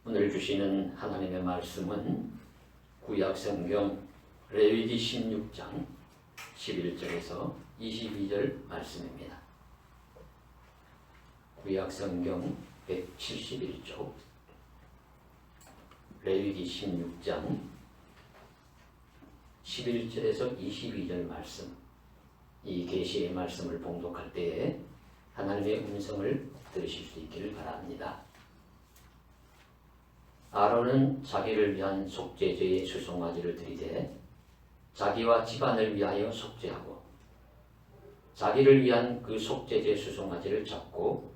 오늘 주시는 하나님의 말씀은 구약성경 레위기 16장 11절에서 22절 말씀입니다. 구약성경 171쪽 레위기 16장 11절에서 22절 말씀, 이 계시의 말씀을 봉독할 때에 하나님의 음성을 들으실 수 있기를 바랍니다. 아론은 자기를 위한 속죄제의 수송아지를 들이되 자기와 집안을 위하여 속죄하고 자기를 위한 그 속죄제 수송아지를 잡고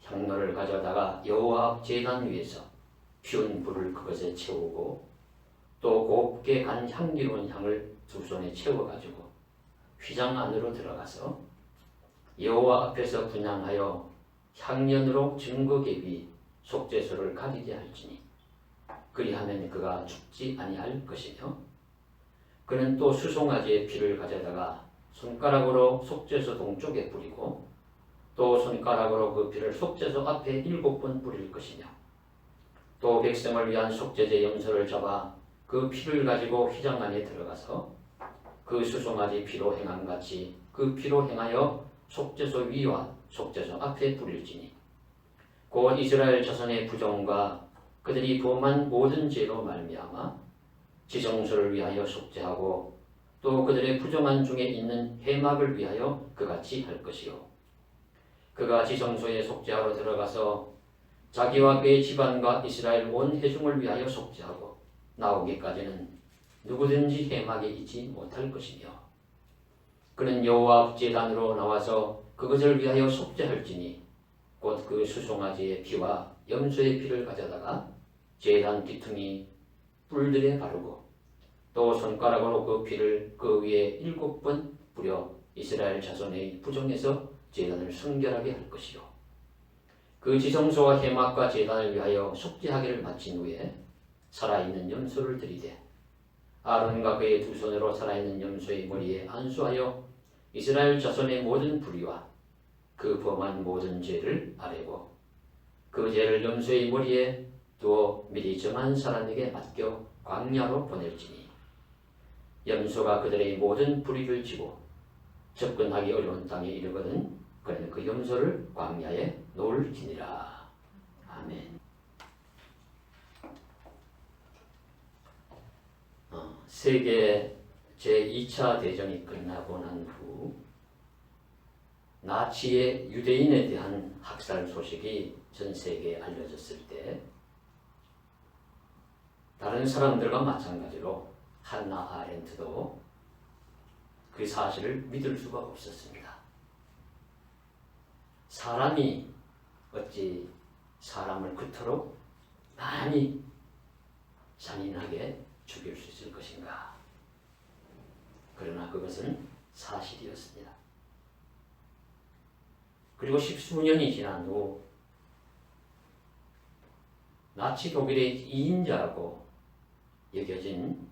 향로를 가져다가 여호와 앞 제단 위에서 피운 불을 그것에 채우고 또 곱게 간 향기로운 향을 두 손에 채워가지고 휘장 안으로 들어가서 여호와 앞에서 분향하여 향년으로 증거계비 속죄소를 가리게 할지니 그리하면 그가 죽지 아니할 것이며 그는 또 수송아지의 피를 가져다가 손가락으로 속죄소 동쪽에 뿌리고 또 손가락으로 그 피를 속죄소 앞에 7번 뿌릴 것이며 또 백성을 위한 속죄제 염소를 잡아 그 피를 가지고 휘장 안에 들어가서 그 수송아지 피로 행함같이 그 피로 행하여 속죄소 위와 속죄소 앞에 뿌릴지니 곧 이스라엘 자손의 부정과 그들이 범한 모든 죄로 말미암아 지성소를 위하여 속죄하고 또 그들의 부정한 중에 있는 회막을 위하여 그같이 할 것이요 그가 지성소에 속죄하러 들어가서 자기와 그의 집안과 이스라엘 온 회중을 위하여 속죄하고 나오기까지는 누구든지 회막에 있지 못할 것이며 그는 여호와 앞 제단으로 나와서 그것을 위하여 속죄할지니 곧 그 수송아지의 피와 염소의 피를 가져다가 제단 귀퉁이 뿔들에 바르고 또 손가락으로 그 피를 그 위에 7번 뿌려 이스라엘 자손의 부정에서 제단을 성결하게 할 것이요 그 지성소와 회막과 제단을 위하여 속죄하기를 마친 후에 살아있는 염소를 들이되 아론과 그의 두 손으로 살아있는 염소의 머리에 안수하여 이스라엘 자손의 모든 불의와 그 범한 모든 죄를 아뢰고 그 죄를 염소의 머리에 두어 미리 정한 사람에게 맡겨 광야로 보낼지니 염소가 그들의 모든 불의를 지고 접근하기 어려운 땅에 이르거든 그는 그 염소를 광야에 놓을지니라. 아멘. 세계 제2차 대전이 끝나고 난 후 나치의 유대인에 대한 학살 소식이 전 세계에 알려졌을 때 다른 사람들과 마찬가지로 한나 아렌트도 그 사실을 믿을 수가 없었습니다. 사람이 어찌 사람을 그토록 많이 잔인하게 죽일 수 있을 것인가. 그러나 그것은 사실이었습니다. 그리고 10수년이 지난 후 나치 독일의 2인자라고 여겨진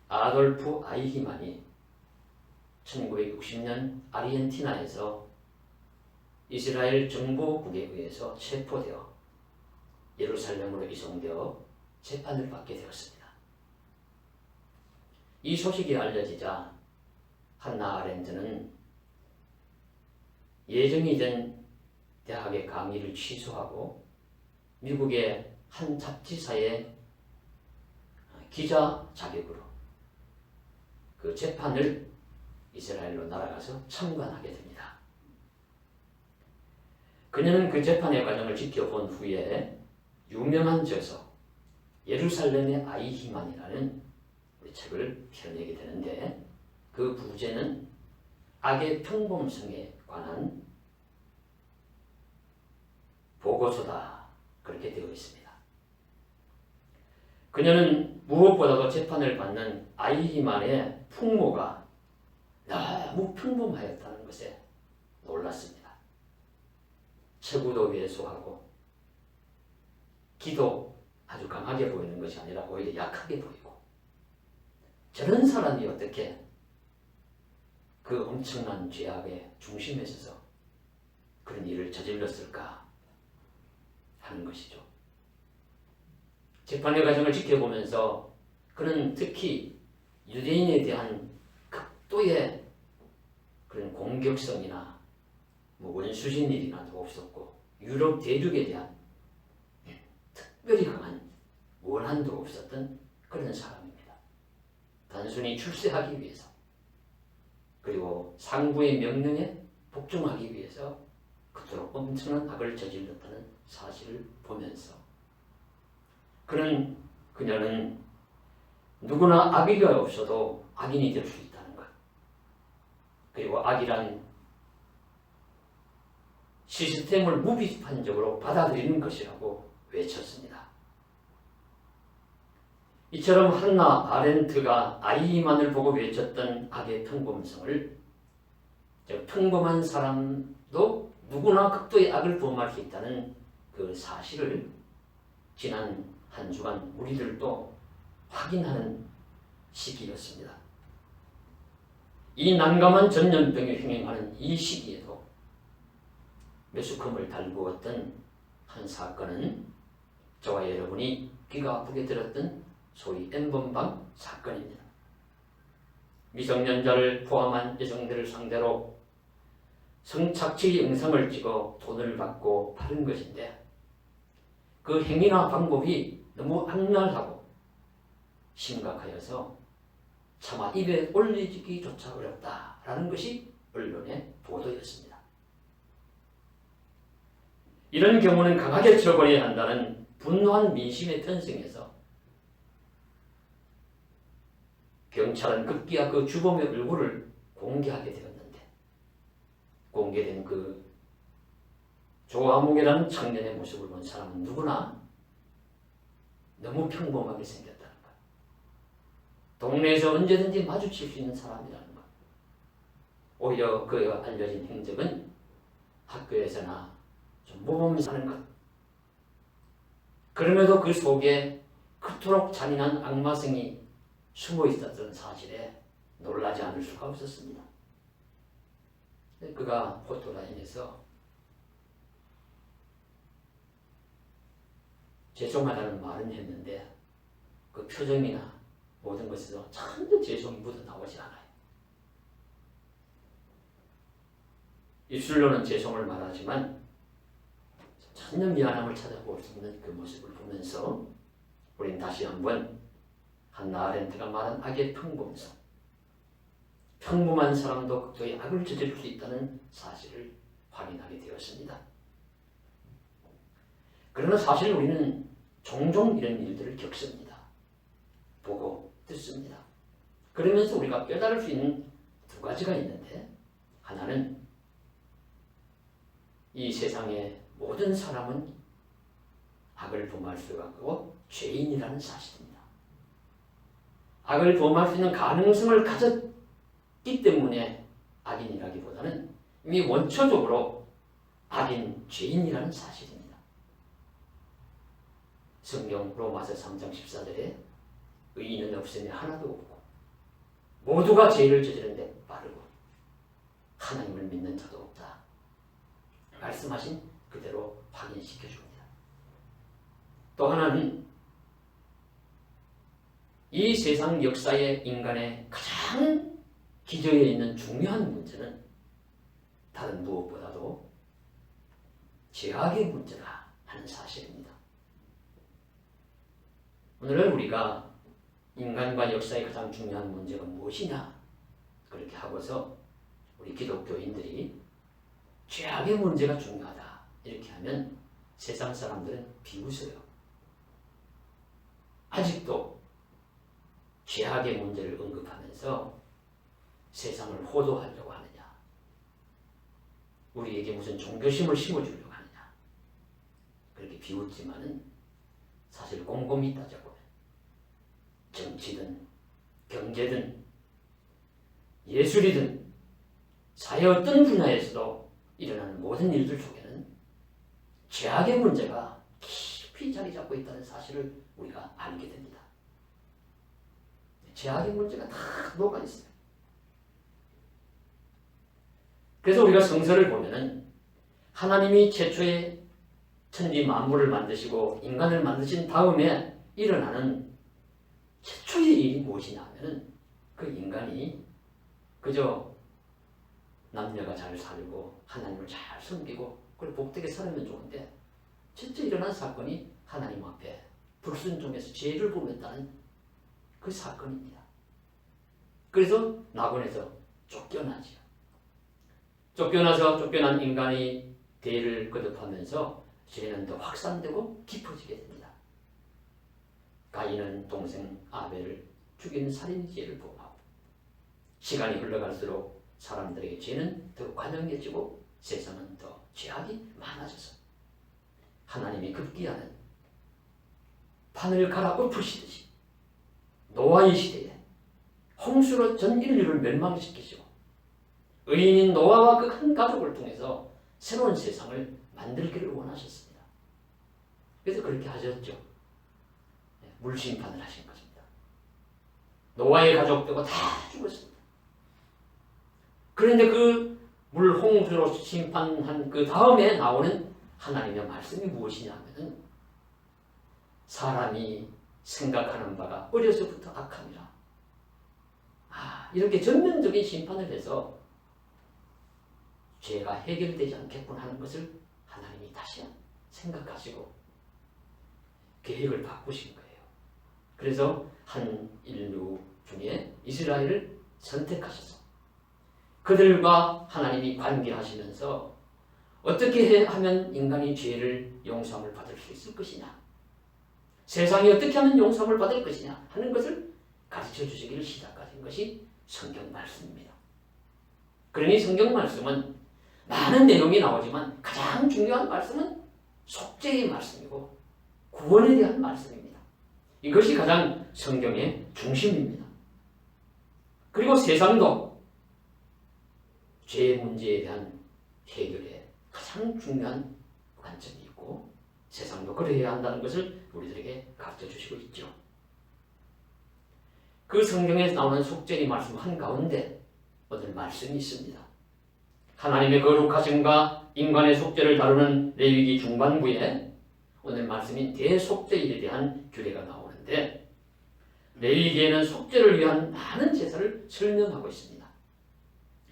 아돌프 아이히만이 1960년 아르헨티나에서 이스라엘 정보국에 의해서 체포되어 예루살렘으로 이송되어 재판을 받게 되었습니다. 이 소식이 알려지자 한나 아렌트는 예정이 된 대학의 강의를 취소하고 미국의 한 잡지사의 기자 자격으로 그 재판을 이스라엘로 날아가서 참관하게 됩니다. 그녀는 그 재판의 과정을 지켜본 후에 유명한 저서 예루살렘의 아이히만이라는 우리 책을 펴내게 되는데 그 부제는 악의 평범성에 관한 보고서다 그렇게 되어 있습니다. 그녀는 무엇보다도 재판을 받는 아이히만의 풍모가 너무 평범하였다는 것에 놀랐습니다. 체구도 왜소하고 기도 아주 강하게 보이는 것이 아니라 오히려 약하게 보이고 저런 사람이 어떻게 그 엄청난 죄악의 중심에 서서 그런 일을 저질렀을까 하는 것이죠. 재판의 과정을 지켜보면서 그는 특히 유대인에 대한 극도의 그런 공격성이나 원수진 일이나도 없었고 유럽 대륙에 대한 특별히 강한 원한도 없었던 그런 사람입니다. 단순히 출세하기 위해서 그리고 상부의 명령에 복종하기 위해서 그토록 엄청난 악을 저질렀다는 사실을 보면서 그녀는 누구나 악의가 없어도 악인이 될 수 있다는 것, 그리고 악이란 시스템을 무비판적으로 받아들이는 것이라고 외쳤습니다. 이처럼 한나 아렌트가 아이만을 보고 외쳤던 악의 평범성을, 즉 평범한 사람도 누구나 극도의 악을 범할 수 있다는 그 사실을 지난 한 주간 우리들도 확인하는 시기였습니다. 이 난감한 전염병이 횡행하는 이 시기에도 메스컴을 달구었던 한 사건은 저와 여러분이 귀가 아프게 들었던 소위 N번방 사건입니다. 미성년자를 포함한 여성들을 상대로 성착취 영상을 찍어 돈을 받고 파는 것인데 그 행위나 방법이 너무 악랄하고 심각하여서 차마 입에 올리기조차 어렵다라는 것이 언론의 보도였습니다. 이런 경우는 강하게 처벌해야 한다는 분노한 민심의 편성에서 경찰은 급기야 그 주범의 얼굴을 공개하게 되었는데, 공개된 그 조아목이라는 청년의 모습을 본 사람은 누구나 너무 평범하게 생겼다는 것, 동네에서 언제든지 마주칠 수 있는 사람이라는 것, 오히려 그가 알려진 행적은 학교에서나 좀 모범 사는 것, 그럼에도 그 속에 그토록 잔인한 악마성이 숨어 있었던 사실에 놀라지 않을 수가 없었습니다. 그가 포토라인에서 죄송하다는 말은 했는데 그 표정이나 모든 것에서 전혀 죄송이 묻어 나오지 않아요. 입술로는 죄송을 말하지만 전혀 미안함을 찾아볼 수 없는 그 모습을 보면서 우린 다시 한번 한나 아렌트가 말한 악의 평범성, 평범한 사람도 극도의 악을 저지를 수 있다는 사실을 확인하게 되었습니다. 그러나 사실 우리는 종종 이런 일들을 겪습니다. 보고 듣습니다. 그러면서 우리가 깨달을 수 있는 두 가지가 있는데, 하나는 이 세상의 모든 사람은 악을 범할 수가 없고 죄인이라는 사실입니다. 악을 범할 수 있는 가능성을 가졌기 때문에 악인이라기보다는 이미 원초적으로 악인, 죄인이라는 사실입니다. 성경 로마서 3장 14절에 의인은 없으며 하나도 없고 모두가 죄를 저지르는데 빠르고 하나님을 믿는 자도 없다. 말씀하신 그대로 확인시켜 줍니다. 또 하나는 이 세상 역사의 인간의 가장 기저에 있는 중요한 문제는 다른 무엇보다도 죄악의 문제다 하는 사실입니다. 오늘은 우리가 인간과 역사의 가장 중요한 문제가 무엇이냐 그렇게 하고서 우리 기독교인들이 죄악의 문제가 중요하다 이렇게 하면 세상 사람들은 비웃어요. 아직도 죄악의 문제를 언급하면서 세상을 호도하려고 하느냐, 우리에게 무슨 종교심을 심어주려고 하느냐 그렇게 비웃지만은 사실 곰곰이 따져보면 정치든 경제든 예술이든 사회 어떤 분야에서도 일어나는 모든 일들 속에는 죄악의 문제가 깊이 자리 잡고 있다는 사실을 우리가 알게 됩니다. 죄악의 문제가 다 녹아 있어요. 그래서 우리가 성서를 보면은 하나님이 최초에 천지 만물을 만드시고 인간을 만드신 다음에 일어나는 최초의 일이 무엇이냐 하면은 그 인간이 그저 남녀가 잘 살고 하나님을 잘 섬기고 그리고 복되게 살면 좋은데 진짜 일어난 사건이 하나님 앞에 불순종해서 죄를 범했다는 그 사건입니다. 그래서 낙원에서 쫓겨나지요. 쫓겨난 인간이 대를 거듭하면서 죄는 더 확산되고 깊어지게 됩니다. 가인은 동생 아벨을 죽이는 살인죄를 범하고 시간이 흘러갈수록 사람들에게 죄는 더 관영해지고 세상은 더 죄악이 많아져서 하나님이 급기야는 판을 갈아 엎으시듯이 노아의 시대에 홍수로 전 인류를 멸망시키시고 의인인 노아와 그 한 가족을 통해서 새로운 세상을 만들기를 원하셨습니다. 그래서 그렇게 하셨죠. 물심판을 하신 것입니다. 노아의 가족들과 다 죽었습니다. 그런데 그 물홍수로 심판한 그 다음에 나오는 하나님의 말씀이 무엇이냐 하면은 사람이 생각하는 바가 어려서부터 악함이라. 이렇게 전면적인 심판을 해서 죄가 해결되지 않겠군 하는 것을 하나님이 다시 생각하시고 계획을 바꾸신 거예요. 그래서 한 인류 중에 이스라엘을 선택하셔서 그들과 하나님이 관계하시면서 어떻게 하면 인간이 죄를 용서함을 받을 수 있을 것이냐, 세상이 어떻게 하면 용서함을 받을 것이냐 하는 것을 가르쳐 주시기를 시작하신 것이 성경 말씀입니다. 그러니 성경 말씀은 많은 내용이 나오지만 가장 중요한 말씀은 속죄의 말씀이고 구원에 대한 말씀입니다. 이것이 가장 성경의 중심입니다. 그리고 세상도 죄 문제에 대한 해결에 가장 중요한 관점이 있고 세상도 그래야 한다는 것을 우리들에게 가르쳐 주시고 있죠. 그 성경에 나오는 속죄의 말씀 한가운데 오늘 말씀이 있습니다. 하나님의 거룩하심과 인간의 속죄를 다루는 레위기 중반부에 오늘 말씀인 대속죄일에 대한 규례가 나오는데 레위기에는 속죄를 위한 많은 제사를 설명하고 있습니다.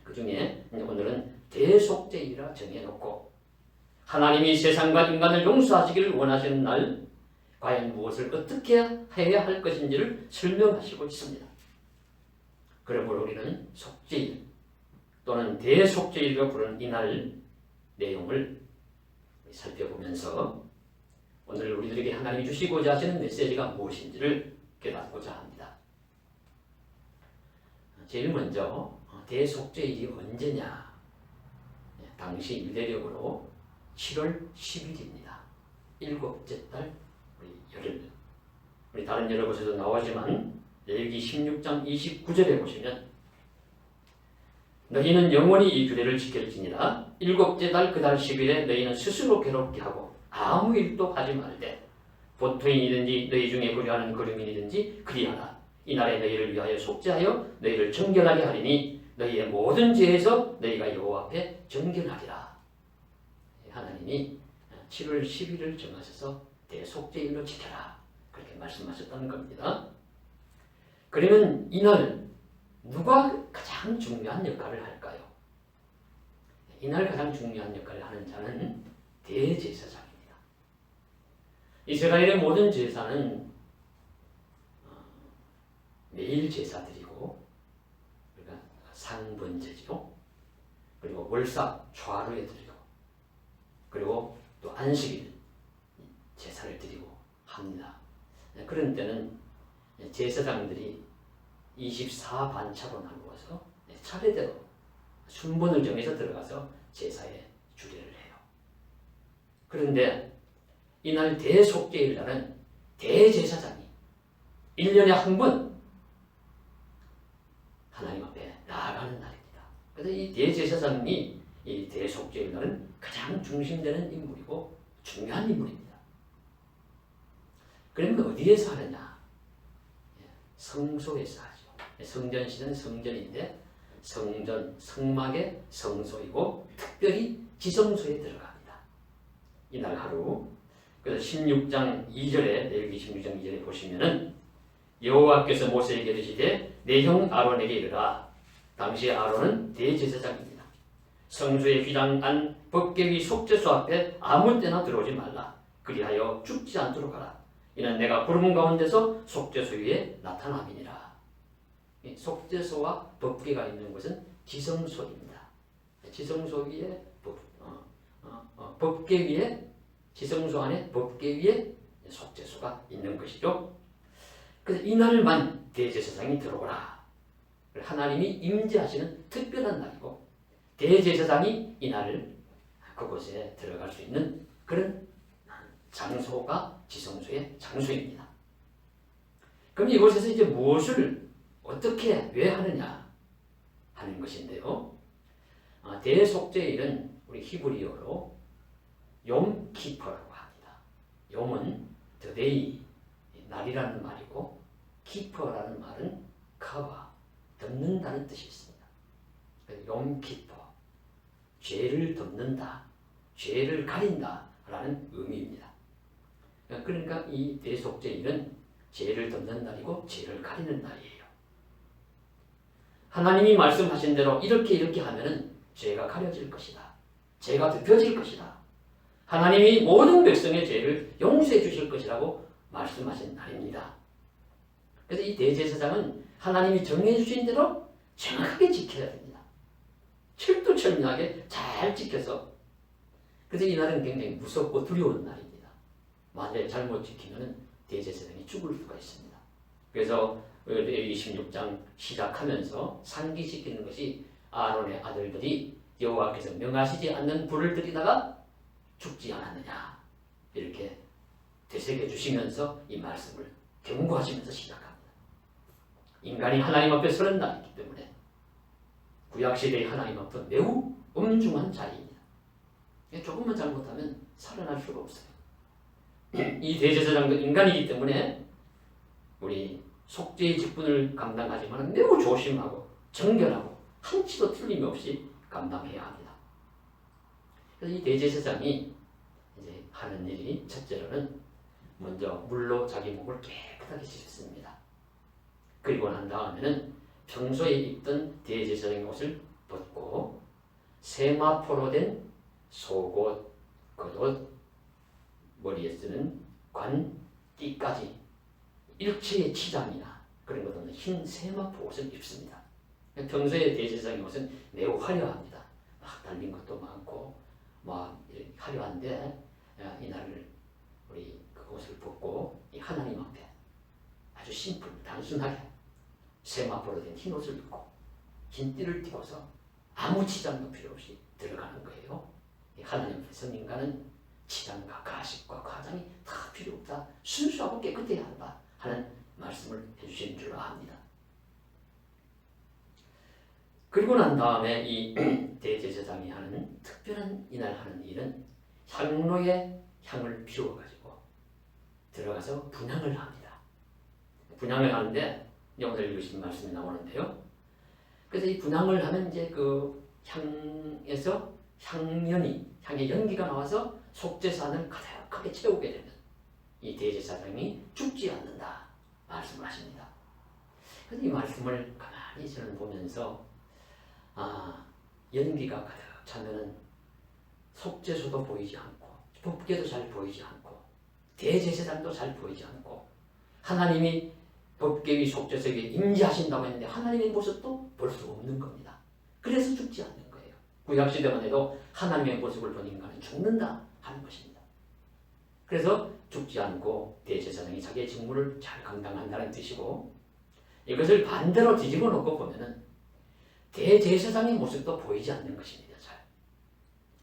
그 중에 오늘은 대속죄일이라 정해놓고 하나님이 세상과 인간을 용서하시기를 원하시는 날 과연 무엇을 어떻게 해야 할 것인지를 설명하시고 있습니다. 그러므로 우리는 속죄일 또는 대속죄일과 부르는 이날 내용을 살펴보면서 오늘 우리들에게 하나님이 주시고자 하시는 메시지가 무엇인지를 깨닫고자 합니다. 제일 먼저 대속죄일이 언제냐? 당시 일대력으로 7월 10일입니다. 일곱째 달 열흘. 우리 다른 여러 곳에도 나오지만 레위기 16장 29절에 보시면 너희는 영원히 이 규례를 지킬지니라. 일곱째 달 그 달 10일에 너희는 스스로 괴롭게 하고 아무 일도 하지 말되 보통인이든지 너희 중에 거류하는 거류민이든지 그리하라. 이날에 너희를 위하여 속죄하여 너희를 정결하게 하리니 너희의 모든 죄에서 너희가 여호와 앞에 정결하리라. 하나님이 7월 10일을 정하셔서 대속죄일로 지켜라. 그렇게 말씀하셨다는 겁니다. 그러면 이날 누가 가장 중요한 역할을 할까요? 이날 가장 중요한 역할을 하는 자는 대제사장입니다. 이스라엘의 모든 제사는 매일 제사 드리고 그러니까 상번제죠. 그리고 월삭 초하루에 드리고 그리고 또 안식일 제사를 드리고 합니다. 그런 때는 제사장들이 24반차로 나누어서 차례대로 순번을 정해서 들어가서 제사에 주례를 해요. 그런데 이날 대속죄일 날은 대제사장이 1년에 한 번 하나님 앞에 나아가는 날입니다. 그래서 이 대제사장이 이 대속죄일 날은 가장 중심되는 인물이고 중요한 인물입니다. 그러면 어디에서 하느냐? 성소에서 하죠. 성전시는 성전인데 성전, 성막의 성소이고 특별히 지성소에 들어갑니다. 이날 하루 그래서 16장 2절에 레위기 16장 2절에 보시면은 여호와께서 모세에게 이르시되 내 형 아론에게 이르라. 당시 아론은 대제사장입니다. 성소의 휘장 안 법궤위 속죄소 앞에 아무 때나 들어오지 말라. 그리하여 죽지 않도록 하라. 이는 내가 구름 가운데서 속죄소 위에 나타남이니라. 이 속죄소와 법궤가 있는 곳은 지성소입니다. 지성소 위에 법궤 위에 지성소 안에 법궤 위에 속죄소가 있는 것이죠. 그래서 이날만 대제사장이 들어오라. 하나님이 임재하시는 특별한 날이고 대제사장이 이날을 그곳에 들어갈 수 있는 그런 장소가 지성소의 장소입니다. 그럼 이곳에서 이제 무엇을 어떻게 왜 하느냐 하는 것인데요. 대속죄일은 우리 히브리어로 욤 키퍼라고 합니다. 욤은 today 날이라는 말이고 키퍼라는 말은 커버 덮는다는 뜻이 있습니다. 욤 키퍼 죄를 덮는다, 죄를 가린다라는 의미입니다. 그러니까 이 대속죄일은 죄를 덮는 날이고 죄를 가리는 날이에요. 하나님이 말씀하신 대로 이렇게 하면은 죄가 가려질 것이다. 죄가 덮여질 것이다. 하나님이 모든 백성의 죄를 용서해 주실 것이라고 말씀하신 날입니다. 그래서 이 대제사장은 하나님이 정해 주신 대로 정확하게 지켜야 됩니다. 철두철미하게 잘 지켜서 그래서 이 날은 굉장히 무섭고 두려운 날입니다. 만약에 잘못 지키면 대제사장이 죽을 수가 있습니다. 그래서 26장 시작하면서 상기시키는 것이 아론의 아들들이 여호와께서 명하시지 않는 불을 들이다가 죽지 않았느냐 이렇게 되새겨 주시면서 이 말씀을 경고하시면서 시작합니다. 인간이 하나님 앞에 서는 날이기 때문에 구약시대의 하나님 앞은 매우 엄중한 자리입니다. 조금만 잘못하면 살아날 수가 없어요. 이 대제사장도 인간이기 때문에 우리 속죄의 직분을 감당하지만 매우 조심하고 정결하고 한치도 틀림없이 감당해야 합니다. 그래서 이 대제사장이 이제 하는 일이 첫째로는 먼저 물로 자기 목을 깨끗하게 씻습니다. 그리고 난 다음에는 평소에 입던 대제사장의 옷을 벗고 세마포로 된 속옷, 겉옷, 머리에 쓰는 관, 띠까지 일체의 치장이나 그런 것 없는 흰 세마포 옷을 입습니다. 평소에 대제사장의 옷은 매우 화려합니다. 막 달린 것도 많고 막 화려한데 이날을 우리 그 옷을 벗고 이 하나님 앞에 아주 심플, 단순하게 세마포로 된 흰 옷을 입고 흰 띠를 띠고서 아무 치장도 필요 없이 들어가는 거예요. 하나님 앞에서 인간은 치장과 가식과 과장이 다 필요 없다. 순수하고 깨끗해야 한다 하는 말씀을 해주신 줄로 압니다. 그리고 난 다음에 이 대제사장이 하는 특별한 이날 하는 일은 향로에 향을 피워가지고 들어가서 분향을 합니다. 분향을 하는데 오늘 읽으신 말씀이 나오는데요. 그래서 이 분향을 하면 이제 그 향에서 향의 연기가 나와서 속죄산을 가득하게 채우게 되면 이 대제사장이 죽지 않는다 말씀을 하십니다. 그래서 이 말씀을 가만히 저는 보면서 연기가 가득 차면은 속죄소도 보이지 않고 법궤도 잘 보이지 않고 대제사장도 잘 보이지 않고 하나님이 법궤 위 속죄소 위에 임재하신다고 했는데 하나님의 모습도 볼 수 없는 겁니다. 그래서 죽지 않는 거예요. 구약시대만 해도 하나님의 모습을 본 인간은 죽는다 하는 것입니다. 그래서 죽지 않고 대제사장이 자기의 직무를 잘 감당한다는 뜻이고 이것을 반대로 뒤집어 놓고 보면은 대제사장의 모습도 보이지 않는 것입니다. 잘.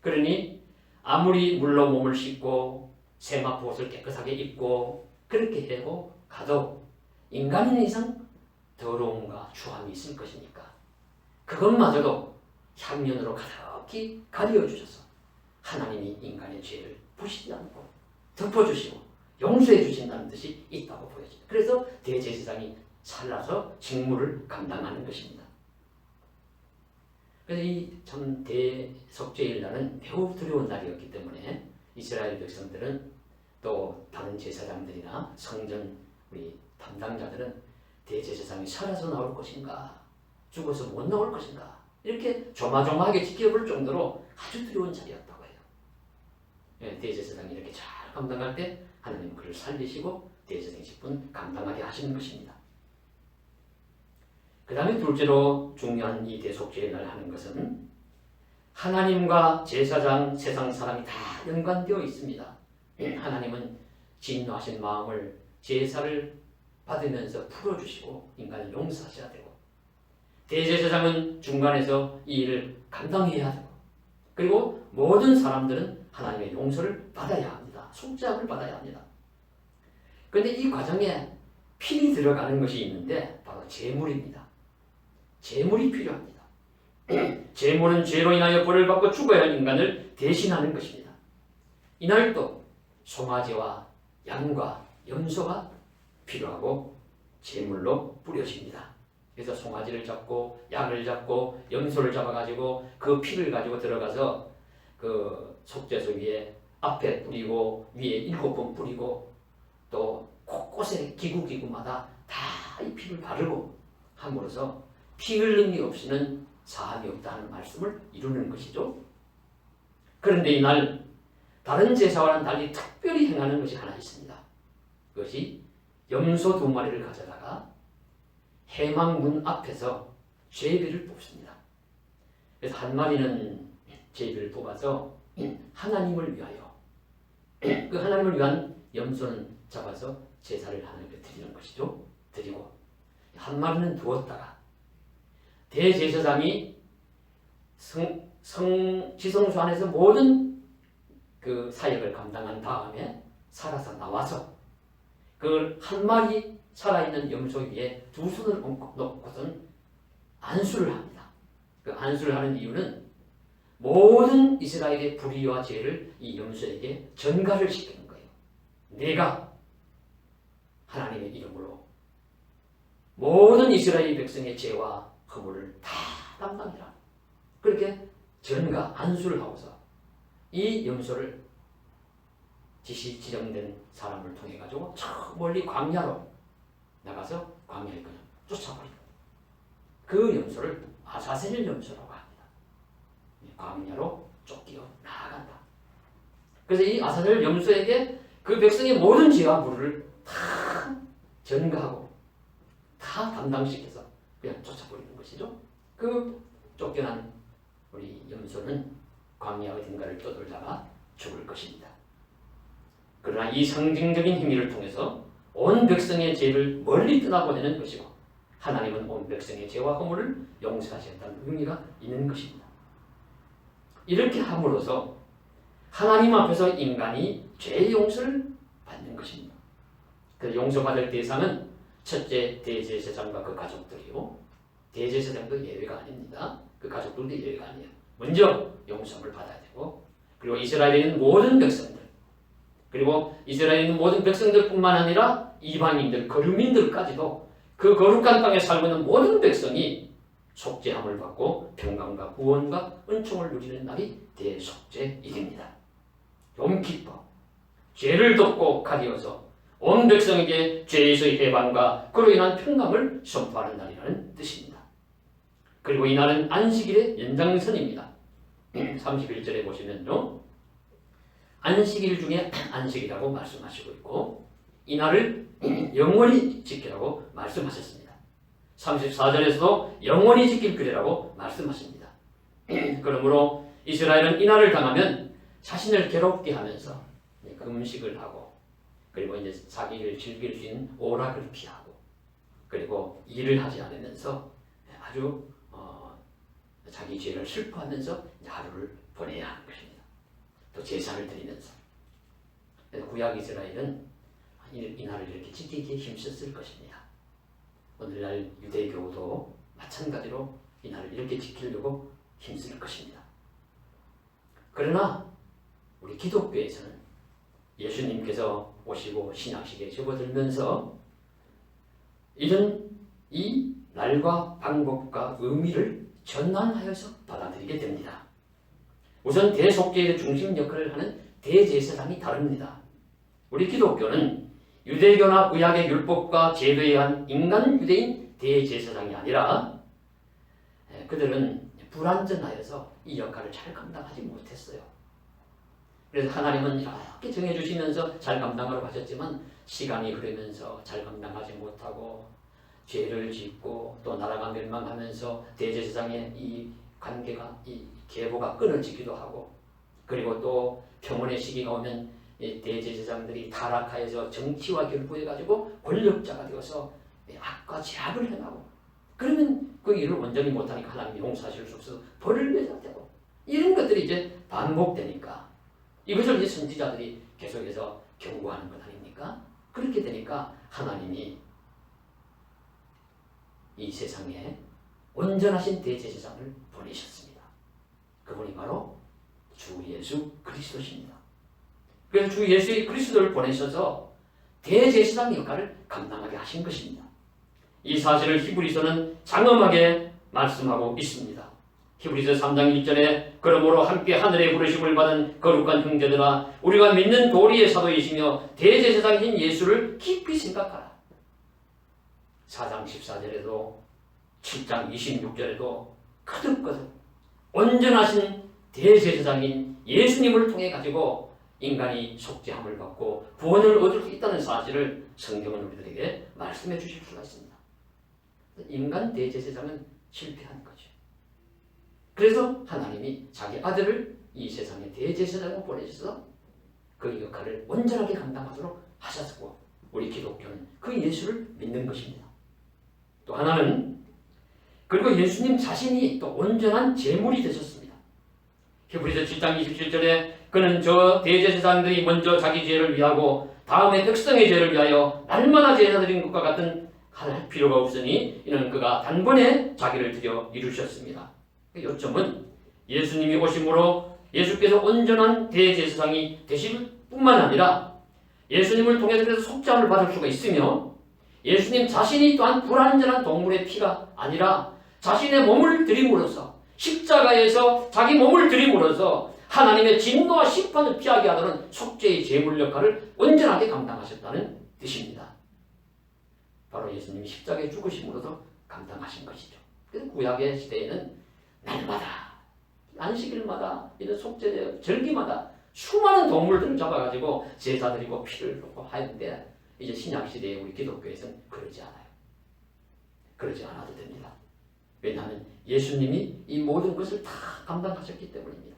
그러니 아무리 물로 몸을 씻고 세마포 옷을 깨끗하게 입고 그렇게 해도 가도 인간인 이상 더러움과 추함이 있을 것이니까 그것마저도 향연으로 가득히 가려주셔서 하나님이 인간의 죄를 보시지 않고 덮어주시고 용서해 주신다는 뜻이 있다고 보여집니다. 그래서 대제사장이 살라서 직무를 감당하는 것입니다. 그래서 이 참 대속죄일 날은 매우 두려운 날이었기 때문에 이스라엘 백성들은 또 다른 제사장들이나 성전 우리 담당자들은 대제사장이 살아서 나올 것인가 죽어서 못 나올 것인가 이렇게 조마조마하게 지켜볼 정도로 아주 두려운 자리였다고 해요. 예, 대제사장이 이렇게 잘 감당할 때 하나님은 그를 살리시고 대제사장 직분 감당하게 하시는 것입니다. 그 다음에 둘째로 중요한 이 대속죄의 날 하는 것은 하나님과 제사장, 세상 사람이 다 연관되어 있습니다. 하나님은 진노하신 마음을 제사를 받으면서 풀어주시고 인간을 용서하셔야 되고 대제사장은 중간에서 이 일을 감당해야 되고 그리고 모든 사람들은 하나님의 용서를 받아야 합니다. 속죄함을 받아야 합니다. 그런데 이 과정에 필이 들어가는 것이 있는데 바로 제물입니다. 제물이 필요합니다. 제물은 죄로 인하여 벌을 받고 죽어야 할 인간을 대신하는 것입니다. 이날도 송아지와 양과 염소가 필요하고 제물로 뿌려집니다. 그래서 송아지를 잡고 양을 잡고 염소를 잡아가지고 그 피를 가지고 들어가서 그 속죄소 위에 앞에 뿌리고 위에 7번 뿌리고 또 곳곳에 기구마다 다 이 피를 바르고 함으로써 피 흘림이 없이는 사함이 없다는 말씀을 이루는 것이죠. 그런데 이날 다른 제사와는 달리 특별히 행하는 것이 하나 있습니다. 그것이 염소 2마리를 가져다가 해망문 앞에서 제비를 뽑습니다. 그래서 한 마리는 제비를 뽑아서 하나님을 위하여 그 하나님을 위한 염소는 잡아서 제사를 하나님께 드리는 것이죠. 드리고 한 마리는 두었다가 대제사장이 지성소 안에서 모든 그 사역을 감당한 다음에 살아서 나와서 그 한 마리 살아있는 염소 위에 2손을 놓고선 안수를 합니다. 그 안수를 하는 이유는 모든 이스라엘의 불의와 죄를 이 염소에게 전가를 시키는 거예요. 내가 하나님의 이름으로 모든 이스라엘 백성의 죄와 허물을 다 담당해라. 그렇게 전가 안수를 하고서 이 염소를 지정된 사람을 통해 가지고 저 멀리 광야로 나가서 광야에 그냥 쫓아버리고 그 염소를 아사셀 염소라고 합니다. 광야로 쫓겨 나아간다. 그래서 이 아사셀 염소에게 그 백성의 모든 죄와 물을 다 전가하고 다 담당시켜서 그냥 쫓아버리는 것이죠. 그 쫓겨난 우리 염소는 광야 어딘가를 떠돌다가 죽을 것입니다. 그러나 이 상징적인 행위를 통해서 온 백성의 죄를 멀리 떠나보내는 것이고 하나님은 온 백성의 죄와 허물을 용서하시겠다는 의미가 있는 것입니다. 이렇게 함으로써 하나님 앞에서 인간이 죄의 용서를 받는 것입니다. 그 용서받을 대상은 첫째 대제사장과 그 가족들이요. 대제사장도 예외가 아닙니다. 그 가족들도 예외가 아니에요. 먼저 용서를 받아야 되고 그리고 이스라엘에 있는 모든 백성들 그리고 이스라엘에 있는 모든 백성들뿐만 아니라 이방인들, 거류민들까지도 그 거룩한 땅에 살고 있는 모든 백성이 속죄함을 받고 평강과 구원과 은총을 누리는 날이 대속죄일입니다. 용기뻐 죄를 덮고 가리어서 온 백성에게 죄에서의 해방과 그로 인한 평강을 선포하는 날이라는 뜻입니다. 그리고 이 날은 안식일의 연장선입니다. 31절에 보시면요. 안식일 중에 안식이라고 말씀하시고 있고 이 날을 영원히 지키라고 말씀하셨습니다. 34절에서도 영원히 지킬 규례라고 말씀하십니다. 그러므로 이스라엘은 이 날을 당하면 자신을 괴롭게 하면서 금식을 하고 그리고 이제 자기를 즐길 수 있는 오락을 피하고 그리고 일을 하지 않으면서 아주 자기 죄를 슬퍼하면서 하루를 보내야 하는 것입니다. 또 제사를 드리면서 구약 이스라엘은 이 날을 이렇게 지키기에 힘썼을 것입니다. 오늘날 유대교도 마찬가지로 이 날을 이렇게 지키려고 힘쓸 것입니다. 그러나 우리 기독교에서는 예수님께서 오시고 신약시대에 접어들면서 이런 이 날과 방법과 의미를 전환하여서 받아들이게 됩니다. 우선 대속죄의 중심 역할을 하는 대제사장이 다릅니다. 우리 기독교는 유대교나 구약의 율법과 제도에 의한 인간 유대인 대제사장이 아니라 그들은 불완전하여서 이 역할을 잘 감당하지 못했어요. 그래서 하나님은 이렇게 정해주시면서 잘 감당하라고 하셨지만 시간이 흐르면서 잘 감당하지 못하고 죄를 짓고 또 나라가 멸망하면서 대제사장의 이 관계가 이 계보가 끊어지기도 하고 그리고 또 평온의 시기가 오면 대제사장들이 타락하여서 정치와 결부해가지고 권력자가 되어서 악과 죄악을 행하고 그러면 그 일을 온전히 못하니까 하나님이 용서하실 수 없어서 벌을 내야 되고 이런 것들이 이제 반복되니까 이것을 이제 선지자들이 계속해서 경고하는 것 아닙니까? 그렇게 되니까 하나님이 이 세상에 온전하신 대제사장을 보내셨습니다. 그분이 바로 주 예수 그리스도십니다. 그래서 주 예수 그리스도를 보내셔서 대제사장 역할을 감당하게 하신 것입니다. 이 사실을 히브리서는 장엄하게 말씀하고 있습니다. 히브리서 3장 1절에 그러므로 함께 하늘의 부르심을 받은 거룩한 형제들아 우리가 믿는 도리의 사도이시며 대제사장이신 예수를 깊이 생각하라. 4장 14절에도 7장 26절에도 거듭거듭 온전하신 대제사장인 예수님을 통해 가지고 인간이 속죄함을 받고 구원을 얻을 수 있다는 사실을 성경은 우리들에게 말씀해 주실 수가 있습니다. 인간 대제사장은 실패한 거죠. 그래서 하나님이 자기 아들을 이 세상에 대제사장으로 보내셔서 그 역할을 온전하게 감당하도록 하셨고 우리 기독교는 그 예수를 믿는 것입니다. 또 하나는 그리고 예수님 자신이 또 온전한 제물이 되셨습니다. 히브리서 7장 27절에 그는 저 대제사장들이 먼저 자기 죄를 위하고 다음에 백성의 죄를 위하여 날마다 제사드린 것과 같은 할 필요가 없으니 이는 그가 단번에 자기를 드려 이루셨습니다. 요점은 예수님이 오심으로 예수께서 온전한 대제사장이 되실 뿐만 아니라 예수님을 통해서 그래서 속죄함을 받을 수가 있으며 예수님 자신이 또한 불완전한 동물의 피가 아니라 자신의 몸을 드림으로써 십자가에서 자기 몸을 드림으로써 하나님의 진노와 심판을 피하게 하는 속죄의 제물 역할을 온전하게 감당하셨다는 뜻입니다. 바로 예수님이 십자가에 죽으심으로도 감당하신 것이죠. 그래서 구약의 시대에는 날마다 안식일마다 이런 속죄 절기마다 수많은 동물들을 잡아가지고 제사드리고 피를 놓고 하는데 이제 신약 시대에 우리 기독교에서는 그러지 않아요. 그러지 않아도 됩니다. 왜냐하면 예수님이 이 모든 것을 다 감당하셨기 때문입니다.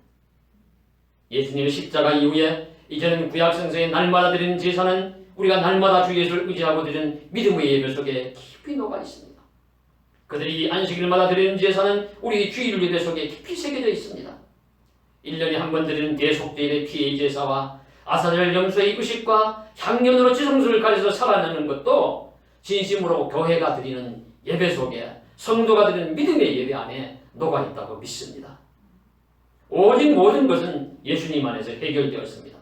예수님의 십자가 이후에 이제는 구약 성서에 날마다 드리는 제사는 우리가 날마다 주 예수를 의지하고 드리는 믿음의 예배 속에 깊이 녹아 있습니다. 그들이 안식일마다 드리는 제사는 우리 주일 예배 속에 깊이 새겨져 있습니다. 1년에 한 번 드리는 대속죄의 피의 제사와 아사절 염소의 의식과 향년으로 지성소를 가려서 살아내는 것도 진심으로 교회가 드리는 예배 속에 성도가 드리는 믿음의 예배 안에 녹아 있다고 믿습니다. 오직 모든 것은 예수님 안에서 해결되었습니다.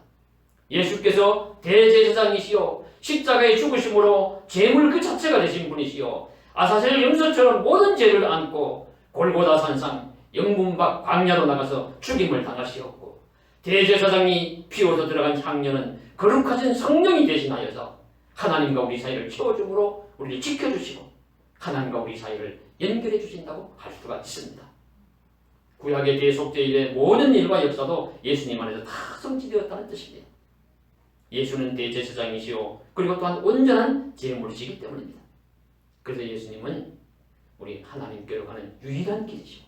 예수께서 대제사장이시요 십자가의 죽으심으로 제물 그 자체가 되신 분이시요 아사셀 염소처럼 모든 죄를 안고 골고다 산상 영문 밖 광야로 나가서 죽임을 당하시었고 대제사장이 피워서 들어간 향년은 거룩하신 성령이 대신하여서 하나님과 우리 사이를 채워줌으로 우리를 지켜주시고 하나님과 우리 사이를 연결해 주신다고 할 수가 있습니다. 구약의 대속죄의 모든 일과 역사도 예수님 안에서 다 성취되었다는 뜻입니다. 예수는 대제사장이시오 그리고 또한 온전한 제물이시기 때문입니다. 그래서 예수님은 우리 하나님께로 가는 유일한 길이시오.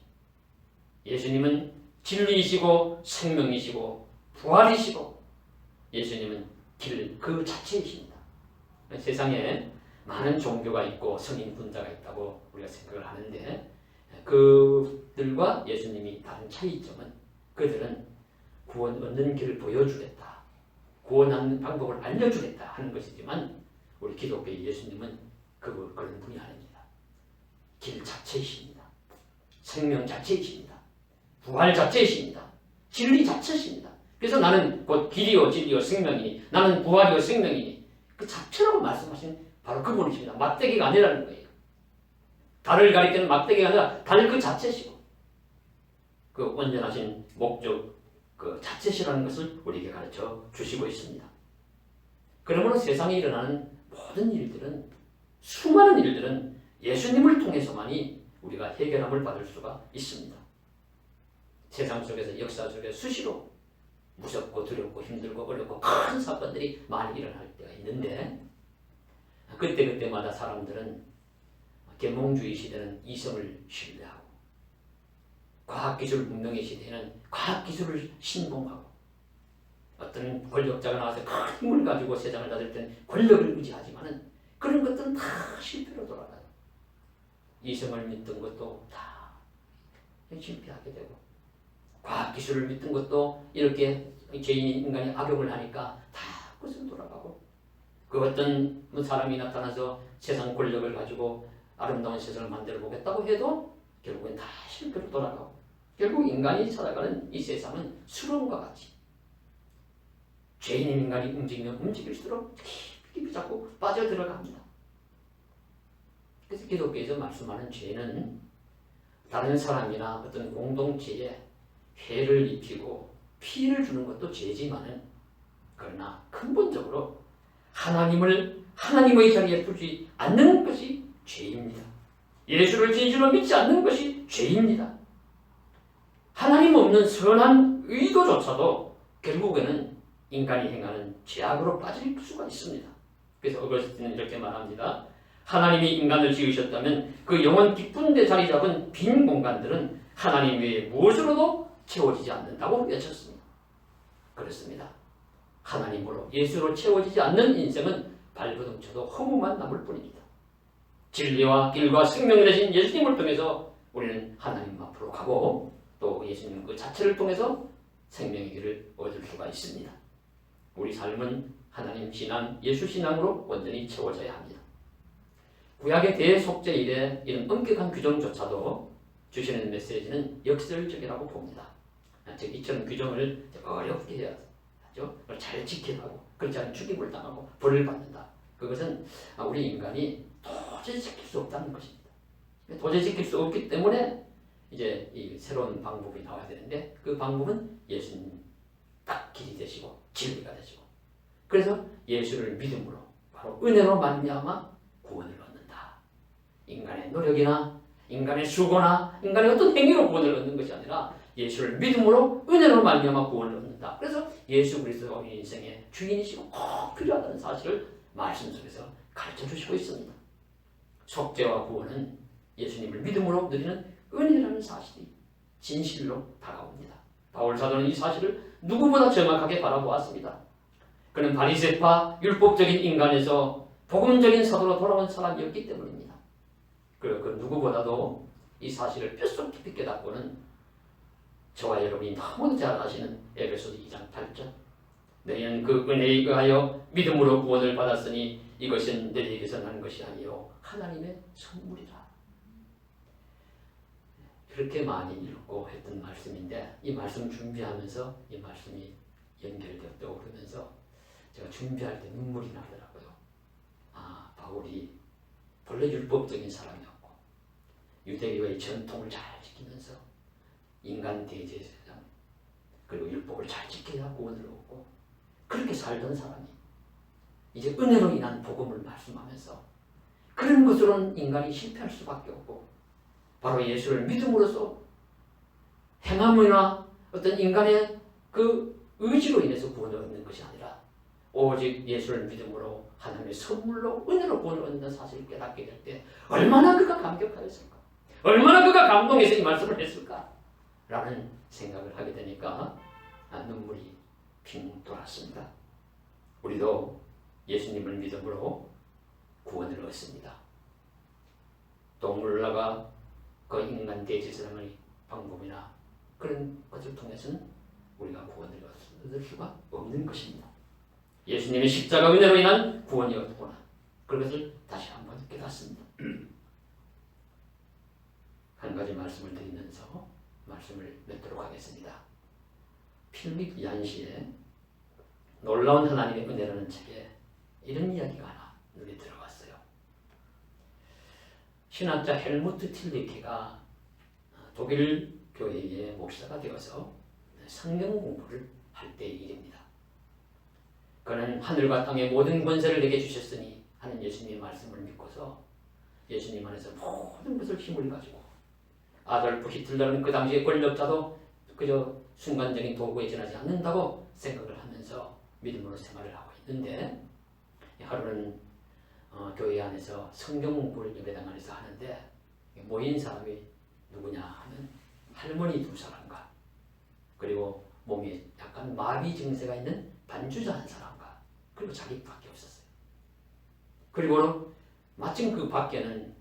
예수님은 진리이시고 생명이시고 부활이시고 예수님은 길 그 자체이십니다. 세상에 많은 종교가 있고 성인 분자가 있다고 우리가 생각을 하는데 그들과 예수님이 다른 차이점은 그들은 구원 얻는 길을 보여주겠다. 구원하는 방법을 알려주겠다 하는 것이지만 우리 기독교의 예수님은 그런 분이 아닙니다. 길 자체이십니다. 생명 자체이십니다. 부활 자체이십니다. 진리 자체이십니다. 그래서 나는 곧 길이요 진리요 생명이니 나는 부활이요 생명이니 그 자체라고 말씀하신 바로 그분이십니다. 막대기가 아니라는 거예요. 달을 가리키는 막대기가 아니라 달 그 자체시고 그 온전하신 목적 그 자체시라는 것을 우리에게 가르쳐 주시고 있습니다. 그러므로 세상에 일어나는 모든 일들은, 수많은 일들은 예수님을 통해서만이 우리가 해결함을 받을 수가 있습니다. 세상 속에서, 역사 속에 수시로 무섭고 두렵고 힘들고 어렵고 큰 사건들이 많이 일어날 때가 있는데, 그때마다 사람들은 계몽주의 시대는 이성을 신뢰하고, 과학기술 문명의 시대에는 과학기술을 신봉하고, 어떤 권력자가 나와서 큰 힘을 가지고 세상을 다스릴 때는 권력을 의지하지만은 그런 것들은 다 실패로 돌아가요. 이성을 믿던 것도 다 실패하게 되고, 과학기술을 믿던 것도 이렇게 죄인 인간이 악용을 하니까 다 그것은 돌아가고, 그 어떤 사람이 나타나서 세상 권력을 가지고 아름다운 세상을 만들어 보겠다고 해도 결국엔 다 실패로 돌아가고, 결국 인간이 살아가는 이 세상은 수렁과 같이 죄인인 인간이 움직이면 움직일수록 깊이 자꾸 빠져들어갑니다. 그래서 기독교에서 말씀하는 죄는 다른 사람이나 어떤 공동체에 해를 입히고 피해를 주는 것도 죄지만은, 그러나 근본적으로 하나님의 자리에 두지 않는 것이 죄입니다. 예수를 진실로 믿지 않는 것이 죄입니다. 하나님 없는 선한 의도조차도 결국에는 인간이 행하는 죄악으로 빠질 수가 있습니다. 그래서 어거스틴은 이렇게 말합니다. 하나님이 인간을 지으셨다면 그 영원 깊은 데 자리 잡은 빈 공간들은 하나님 외에 무엇으로도 채워지지 않는다고 외쳤습니다. 그렇습니다. 하나님으로, 예수로 채워지지 않는 인생은 발버둥 쳐도 허무만 남을 뿐입니다. 진리와 길과 생명이 되신 예수님을 통해서 우리는 하나님 앞으로 가고, 또 예수님 그 자체를 통해서 생명의 길을 얻을 수가 있습니다. 우리 삶은 하나님 신앙, 예수 신앙으로 완전히 채워져야 합니다. 구약의 대속죄 이래 이런 엄격한 규정조차도 주시는 메시지는 역설적이라고 봅니다. 즉 이처럼 규정을 어렵게 해야 하죠. 잘 지키라고, 그렇지 않으면 죽임을 당하고 벌을 받는다. 그것은 우리 인간이 도저히 지킬 수 없다는 것입니다. 도저히 지킬 수 없기 때문에 이제 이 새로운 방법이 나와야 되는데, 그 방법은 예수님 딱 길이 되시고 진리가 되시고, 그래서 예수를 믿음으로 바로 은혜로 말미암아 구원을 얻는다. 인간의 노력이나 인간의 수고나 인간의 어떤 행위로 구원을 얻는 것이 아니라 예수를 믿음으로 은혜로 말미암아 구원을 얻는다. 그래서 예수 그리스도가 우리 인생의 주인이시고 꼭 필요하다는 사실을 말씀 속에서 가르쳐 주시고 있습니다. 속죄와 구원은 예수님을 믿음으로 누리는 은혜라는 사실이 진실로 다가옵니다. 바울 사도는 이 사실을 누구보다 정확하게 바라보았습니다. 그는 바리새파 율법적인 인간에서 복음적인 사도로 돌아온 사람이었기 때문입니다. 그리고 그 누구보다도 이 사실을 뼛속 깊이 깨닫고는 저와 여러분이 너무도 잘 아시는 에베소서 2장 8절, 너희는 그 은혜에 의하여 믿음으로 구원을 받았으니 이것은 너희에게서 난 것이 아니요 하나님의 선물이라. 그렇게 많이 읽고 했던 말씀인데, 이 말씀 준비하면서 이 말씀이 연결되어 떠오르면서 제가 준비할 때 눈물이 나더라고요. 바울이 본래 율법적인 사람이었고 유대교의 전통을 잘 지키면서 인간 대제사장 그리고 율법을 잘 지켜야 구원을 얻고 그렇게 살던 사람이 이제 은혜로 인한 복음을 말씀하면서 그런 것으로는 인간이 실패할 수밖에 없고, 바로 예수를 믿음으로써 행함이나 어떤 인간의 그 의지로 인해서 구원을 얻는 것이 아니라 오직 예수를 믿음으로 하나님의 선물로 은혜로 구원을 얻는 사실을 깨닫게 될 때 얼마나 그가 감격하였을까, 얼마나 그가 감동해서 이 말씀을 했을까 라는 생각을 하게 되니까 눈물이 핑 돌았습니다. 우리도 예수님을 믿음으로 구원을 얻습니다. 동물라가 그 인간 대제사장의 방법이나 그런 것을 통해서는 우리가 구원을 얻을 수가 없는 것입니다. 예수님의 십자가 은혜로 인한 구원이었구나, 그것을 다시 한번 깨닫습니다. 한 가지 말씀을 드리면서 말씀을 맺도록 하겠습니다. 필립 얀시의 놀라운 하나님의 은혜라는 책에 이런 이야기가 하나 눈에 들어왔어요. 신학자 헬무트 틸리케가 독일 교회의 목사가 되어서 성경 공부를 할 때의 일입니다. 그는 하늘과 땅의 모든 권세를 내게 주셨으니 하는 예수님의 말씀을 믿고서 예수님 안에서 모든 것을 힘을 가지고 아돌프 히틀러는 그 당시의 권력자도 그저 순간적인 도구에 지나지 않는다고 생각을 하면서 믿음으로 생활을 하고 있는데 하루는 교회 안에서 성경 공부를 예배당 안에서 하는데 모인 사람이 누구냐 하면 할머니 두 사람과 그리고 몸에 약간 마비 증세가 있는 반주자 한 사람과 그리고 자기밖에 없었어요. 그리고 마침 그 밖에는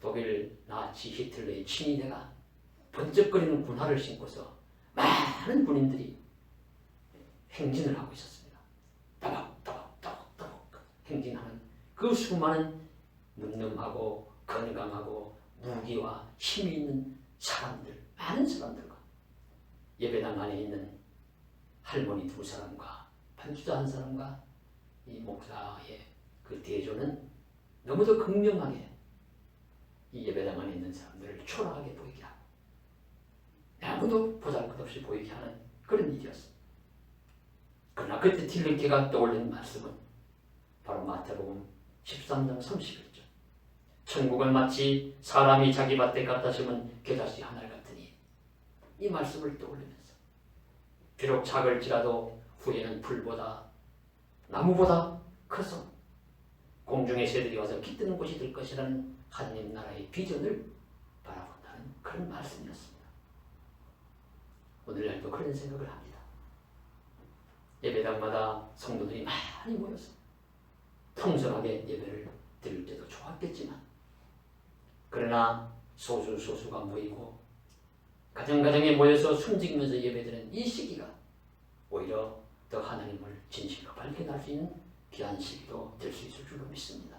독일 나치 히틀러의 친위대가 번쩍거리는 군화를 신고서 많은 군인들이 행진을 하고 있었습니다. 따박따박따박따박 행진하는 그 수많은 늠름하고 건강하고 무기와 힘이 있는 사람들, 많은 사람들과 예배당 안에 있는 할머니 두 사람과 반주자 한 사람과 이 목사의 그 대조는 너무도 극명하게 이 예배당 안에 있는 사람들을 초라하게 보이게 하고 아무도 보잘것없이 보이게 하는 그런 일이었습니다. 그러나 그때 틸리케가 떠올린 말씀은 바로 마태복음 13장 30절이죠. 천국은 마치 사람이 자기 밭에 갖다 심은 겨자씨 하나 같으니 이 말씀을 떠올리면서 비록 작을지라도 후에는 풀보다 나무보다 커서 공중의 새들이 와서 깃드는 곳이 될 것이라는 하나님 나라의 비전을 바라본다는 그런 말씀이었습니다. 오늘날도 그런 생각을 합니다. 예배당마다 성도들이 많이 모여서 풍성하게 예배를 드릴 때도 좋았겠지만 그러나 소수가 모이고 가정가정에 모여서 숨지면서 예배드리는 이 시기가 오히려 더 하나님을 진실로 발견할 수 있는 귀한 시기도 될 수 있을 줄로 믿습니다.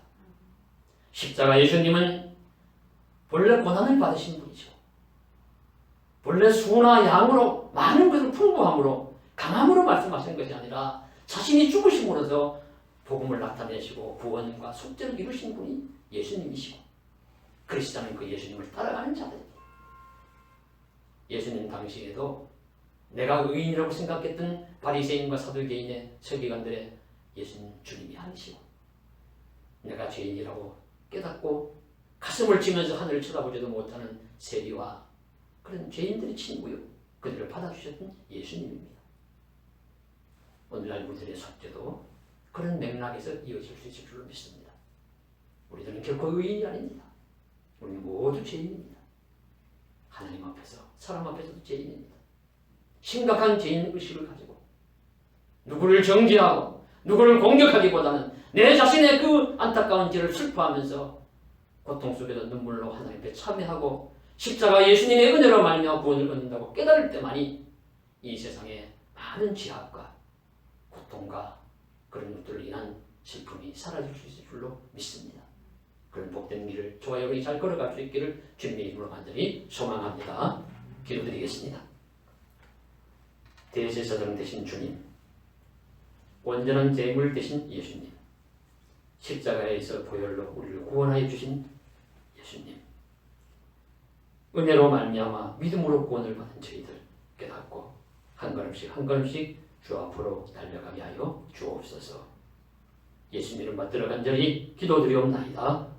십자가 예수님은 본래 고난을 받으신 분이죠. 본래 수나 양으로 많은 것을 풍부함으로 강함으로 말씀하신 것이 아니라 자신이 죽으심으로써 복음을 나타내시고 구원과 속죄를 이루신 분이 예수님이시고 그리스도는 그 예수님을 따라가는 자들입니다. 예수님 당시에도 내가 의인이라고 생각했던 바리새인과 사두개인의 서기관들의 예수님 주님이 아니시고 내가 죄인이라고 깨닫고 가슴을 치면서 하늘을 쳐다보지도 못하는 세리와 그런 죄인들의 친구요 그들을 받아주셨던 예수님입니다. 오늘날 우리들의 속죄도 그런 맥락에서 이어질 수 있을 줄로 믿습니다. 우리들은 결코 의인이 아닙니다. 우리는 모두 죄인입니다. 하나님 앞에서 사람 앞에서도 죄인입니다. 심각한 죄인의식을 가지고 누구를 정죄하고 누구를 공격하기보다는 내 자신의 그 안타까운 죄를 슬퍼하면서 고통 속에서 눈물로 하나님 앞에 참회하고 십자가 예수님의 은혜로 말미암아 구원을 얻는다고 깨달을 때만이 이 세상에 많은 죄악과 고통과 그런 것들로 인한 슬픔이 사라질 수 있을 줄로 믿습니다. 그런 복된 길을 저와 여러분이 잘 걸어갈 수 있기를 주님의 이름으로 간절히 소망합니다. 기도드리겠습니다. 대제사장 되신 주님, 온전한 제물 되신 예수님, 십자가에서 보혈로 우리를 구원하여 주신 예수님, 은혜로 말미암아 믿음으로 구원을 받은 저희들 깨닫고 한 걸음씩 한 걸음씩 주 앞으로 달려가게 하여 주옵소서. 예수님 이름 받들어 간절히 기도드리옵나이다.